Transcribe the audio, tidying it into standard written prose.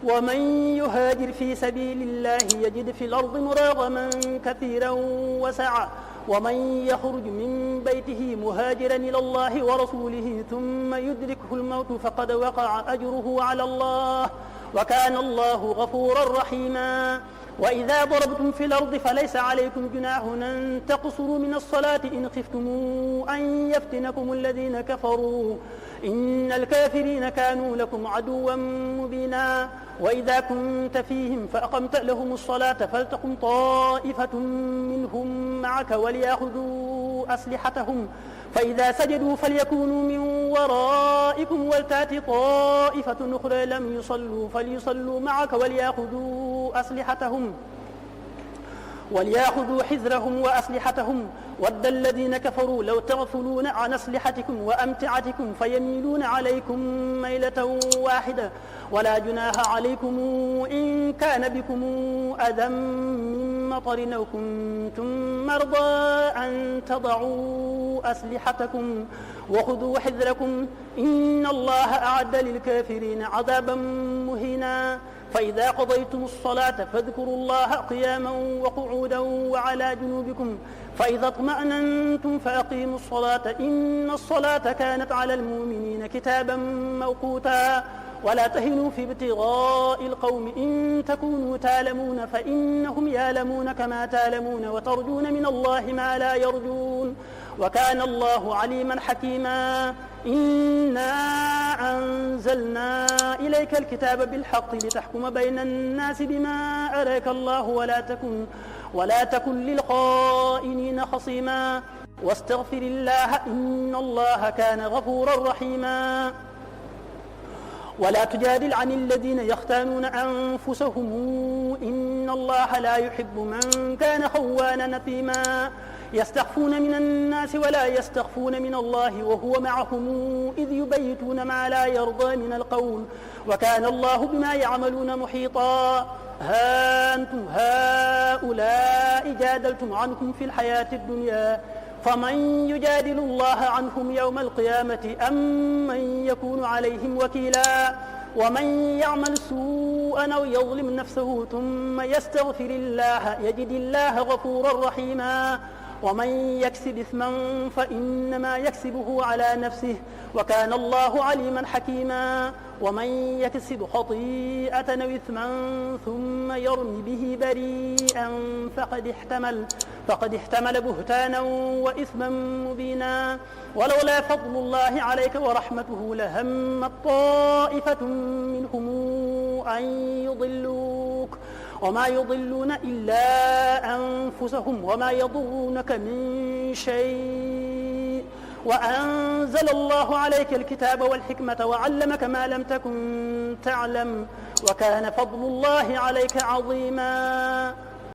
ومن يهاجر في سبيل الله يجد في الأرض مراغما كثيرا وسعة ومن يخرج من بيته مهاجرا إلى الله ورسوله ثم يدركه الموت فقد وقع أجره على الله وكان الله غفورا رحيما. وإذا ضربتم في الأرض فليس عليكم جناح أن تقصروا من الصلاة إن خفتم أن يفتنكم الذين كفروا إن الكافرين كانوا لكم عدوا مبينا. وإذا كنت فيهم فأقمت لهم الصلاة فلتقم طائفة منهم معك وليأخذوا أسلحتهم فإذا سجدوا فليكونوا من ورائكم ولتأت طائفة أخرى لم يصلوا فليصلوا معك وليأخذوا حذرهم وأسلحتهم ود الذين كفروا لو تغفلون عن أسلحتكم وأمتعتكم فيميلون عليكم ميلة واحدة ولا جناح عليكم إن كان بكم أذى من مطر أو كنتم مرضى أن تضعوا أسلحتكم وخذوا حذركم إن الله أعد للكافرين عذابا مهينا. فإذا قضيتم الصلاة فاذكروا الله قياما وقعودا وعلى جنوبكم فإذا اطمأننتم فأقيموا الصلاة إن الصلاة كانت على المؤمنين كتابا موقوتا. ولا تهنوا في ابتغاء القوم إن تكونوا تعلمون فإنهم يعلمون كما تعلمون وترجون من الله ما لا يرجون وكان الله عليما حكيما. إنا أنزلنا إليك الكتاب بالحق لتحكم بين الناس بما أراك الله ولا تكن للخائنين خصيما واستغفر الله إن الله كان غفورا رحيما. ولا تجادل عن الذين يختانون أنفسهم إن الله لا يحب من كان خوانا نثيما يستخفون من الناس ولا يستخفون من الله وهو معهم إذ يبيتون ما لا يرضى من القول وكان الله بما يعملون محيطا. ها أنتم هؤلاء جادلتم عنهم في الحياة الدنيا فمن يجادل الله عنهم يوم القيامة أم من يكون عليهم وكيلا. ومن يعمل سوءا أو يظلم نفسه ثم يستغفر الله يجد الله غفورا رحيما. ومن يكسب إثما فإنما يكسبه على نفسه وكان الله عليما حكيما. ومن يكسب خطيئة أو إثما ثم يرم به بريئا فقد احتمل بهتانا وإثما مبينا. ولولا فضل الله عليك ورحمته لهمت طائفة منهم أن يضلوك وما يضلون إلا أنفسهم وما يضرونك من شيء وأنزل الله عليك الكتاب والحكمة وعلمك ما لم تكن تعلم وكان فضل الله عليك عظيما.